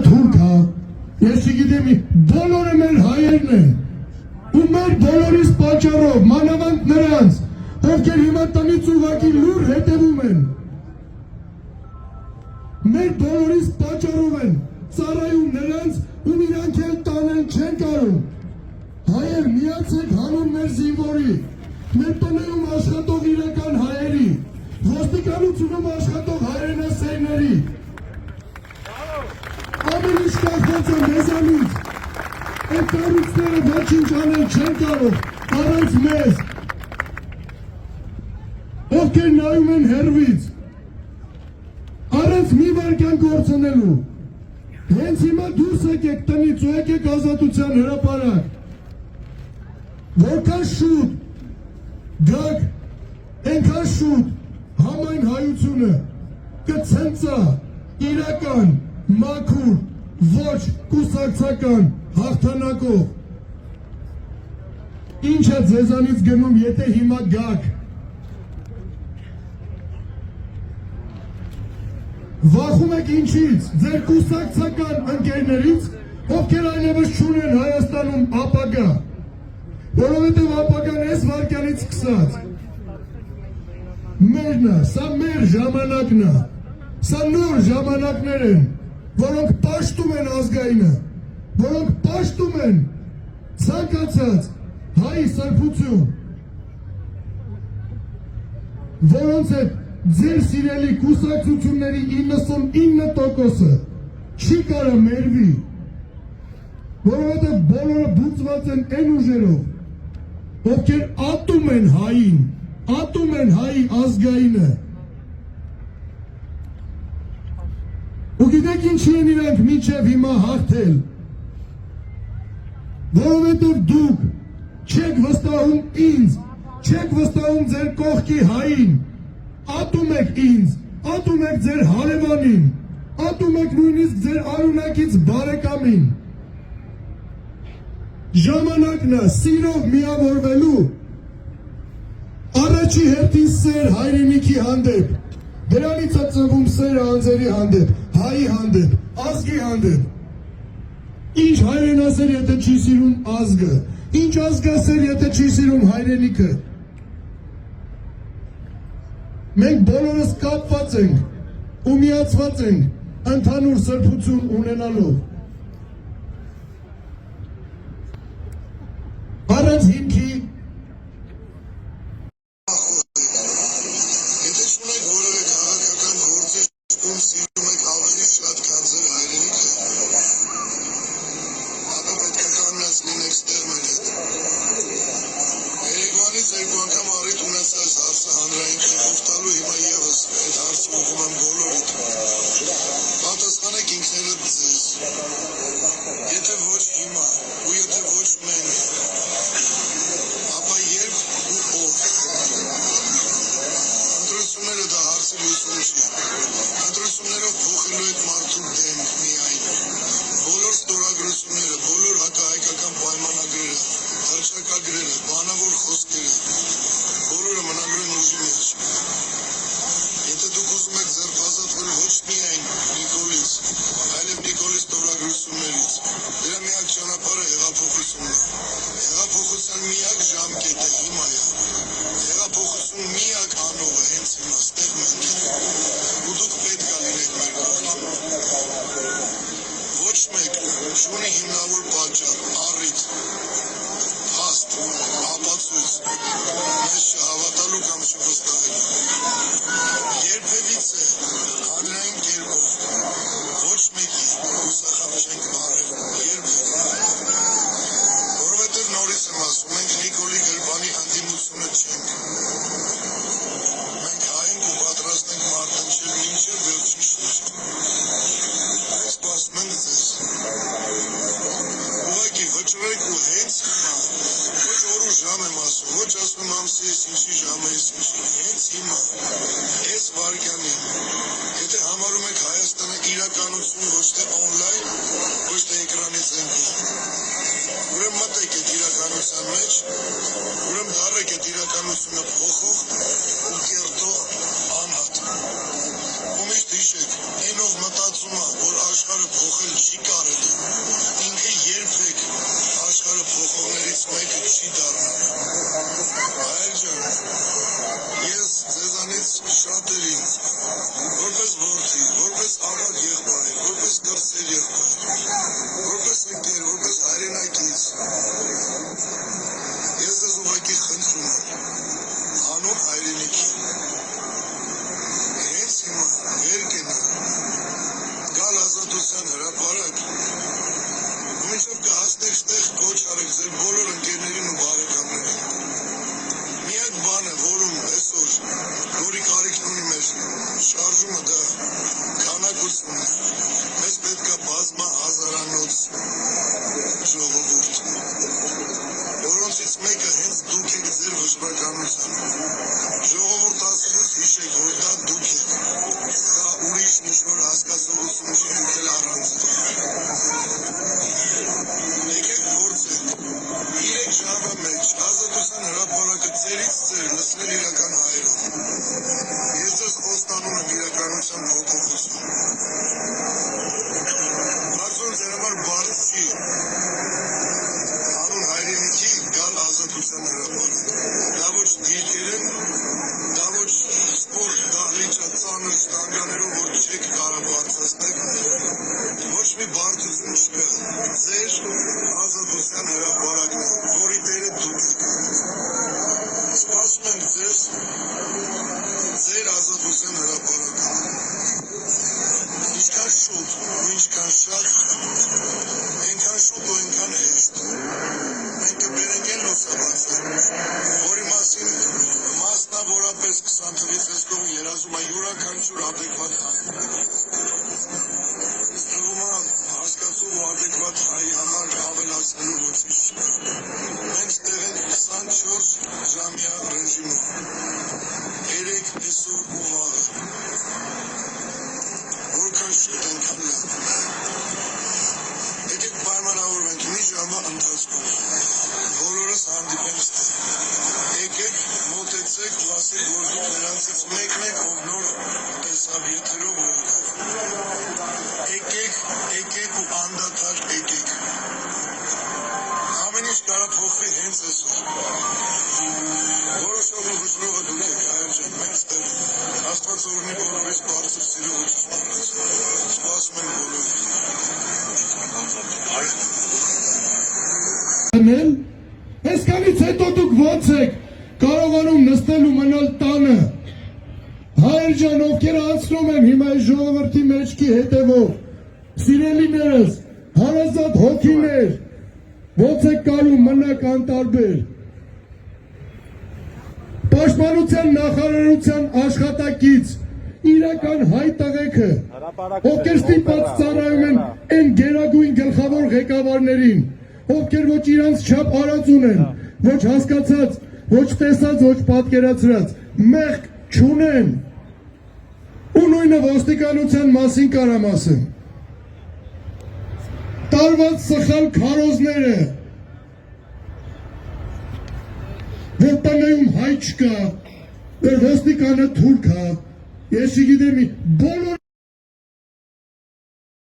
թուրքա, ես չգիտեմ, բոլորը մեր հայերն են, ու մեր բոլորիս պատճառով, մանավանդ նրանց, ովքեր հիմա տնից ուղղակի լուր հետևում են, մեր բոլորիս պատճառով են ծառայում նրանց, ում իրանք էլ տանել չեն կարող, հայեր միացեք հանուն մեր զինվորի, մեր տներում աշխատող իրական հայերի, ոստիկանությունում աշխատող հայրենասերների, ամեն ինչ կախված է մեզանից, այդ կառույցները ոչինչ անել չեն կարող, առանց մեզ, ովքեր նայում են հեռվից, առանց մի վայրկյան գործունելու, հենց հիմա դուրս եկեք տնից ու եկեք Ազատության հրապարակ, որքան շուտ գաք, այնքան շուտ համայն հայությունը կցնծա իրական, մաքուր, ոչ կուսակցական հաղթանակով։ Ինչ է ձեզանից գնում, եթե հիմա գաք։ Վախում եք ինչից, ձեր կուսակցական ընկերներից, ովքեր այլևս չունեն Հայաստանում ապագա, որովհետև ապագան այս վայրկյանից սկսած մերն է, սա մեր ժամանակն է, սա նոր ժամանակներ են, որոնք պաշտում են ազգայինը, որոնք պաշտում են ցանկացած հայ սրբություն, որոնց հետ ձեր սիրելի կուսակցությունների 99%-ը չի կարա մերվի, որովհետև բոլորը բուծված են այն ուժերով, ովքեր ատում են հային, ատում են հայի ազգայինը։ Ու գիտեք ինչի են իրանք մինչև հիմա հաղթել, որովհետև դուք չեք վստահում ինձ, չեք վստահում ձեր կողքի հային, ատում եք ինձ, ատում եք ձեր հարևանին, ատում եք նույնիսկ ձեր արունակից բարեկամին։ Ժամանակն է սիրով միավորվելու, առաջի հերթին սեր հայրենիքի հանդեպ, դրանից է ծնվում սերը անձերի հանդեպ, հայի հանդեպ, ազգի հանդեպ։ Ինչ հայրենասեր եթե չի սիրում ազգը, ինչ ազգասեր եթե չի սիրում հայրենիքը։ Մենք բոլորս կապված ենք ու միացված ենք ընդհանուր սրբություն ունենալով։ Առանց հիմքի Ով մտածում է, որ աշխարհը փոխ փոխել չի կարելի։ Ինքը երբեք աշխարհը փոխողներից մեկը չի դառնա։ Հայր ջան, ես ձեզանից շատերին որպես որդի, որպես ավագ եղբայր, որպես կրտսեր եղբայր, որպես ընկեր, որպես հայրենակից ես ձեզ ուղղակի խնդրում եմ հանուն հայրենիքի հենց հիմա վեր կենալ գալ Ազատության հրապարակ ու մինչև կհասնեք ստեղ կոչ արեք ձեր բոլոր ընկերներին ու բարեկամներին միակ բանը որում այսօր որի կարիքն ունի մեր շարժումը դա քանակությունն է մեզ պետք է բազմահազարանոց ժողովուրդ որոնցից մեկը հենց դուք եք ձեր վճռականության ժողովուրդ ասելուց հիշեք որ դա դուք եք դա ուրիշ ինչ-որ հասկացողություն չի դուք էլ առանց եկեք փորձեք 3 ժամվա մեջ Ազատության հրապարակը ծերից ծեր լսնել իրական հայերով ես ձեզ խոստանում եմ իրականության փոփոխություն Բարձր ձեր համար բարդ չի հանուն հայրենիքի գալ Ազատության հրապարակ դա ոչ դիրքեր են դա ոչ սպորտ դահլիճա ծանր ստանգաներով որ չեք կարող բարձրացնել ոչ մի բարդություն չկա ձեր Ազատության հրապարակն է որի տերը դուք եք սպասում ենք ձեզ ձեր Ազատության հրապարակը ինչքան շուտ ու ինչքան շատ այնքան շուտ ու այնքան հեշտ մենք կբերենք այն լուսաբացը որի մասին մասնավորապես 20 թվականից այսօր երազում է յուրաքանչյուր adekvat հայ թվում է հասկացող ու adekvat հայի համար ավելացնելու ոչինչ մենք ստեղ ենք 24 ժամյա ռեժիմով 3 այսօր ու վաղը որքան շուտ այնքան լավ եկեք պայմանավորվենք մի ժամվա ընթացքում բոլորս հանդիպենք ստեղ եկեք մոտեցեք ու ասեք որ դուք նրանցից մեկն եք ով նոր տեսավ եթերով եկեք ու անդադար եկեք ամեն ինչ կարա փոխվի հենց այսօր որոշող ու վճռողը դուք եք հայր ջան մենք ստեղ Աստված օրհնի բոլորիս բարձր սիրով ու ճշմարիտ սպասում ենք բոլորին Այսքանից հետո դուք ո՞նց եք կարողանում նստել ու մնալ տանը հայր ջան ովքեր անցնում են հիմա այս ժողովրդի մեջքի հետևով սիրելիներս հարազատ հոգիներ ո՞նց եք կարում մնաք անտարբեր Պաշտպանության նախարարության աշխատակից իրական հայ տղեկը ովքեր ստիպված ծառայում են այն գերագույն գլխավոր ղեկավարներին ովքեր ոչ իրանց չափ արած ունեն ոչ հասկացած ոչ տեսած ոչ պատկերացրած մեղք չունեն ու նույնը ոստիկանության մասին կարամ ասեմ տարված սխալ քարոզները որ տանում հայ չկա որ ոստիկանը թուրք է ես չգիտեմ բոլոր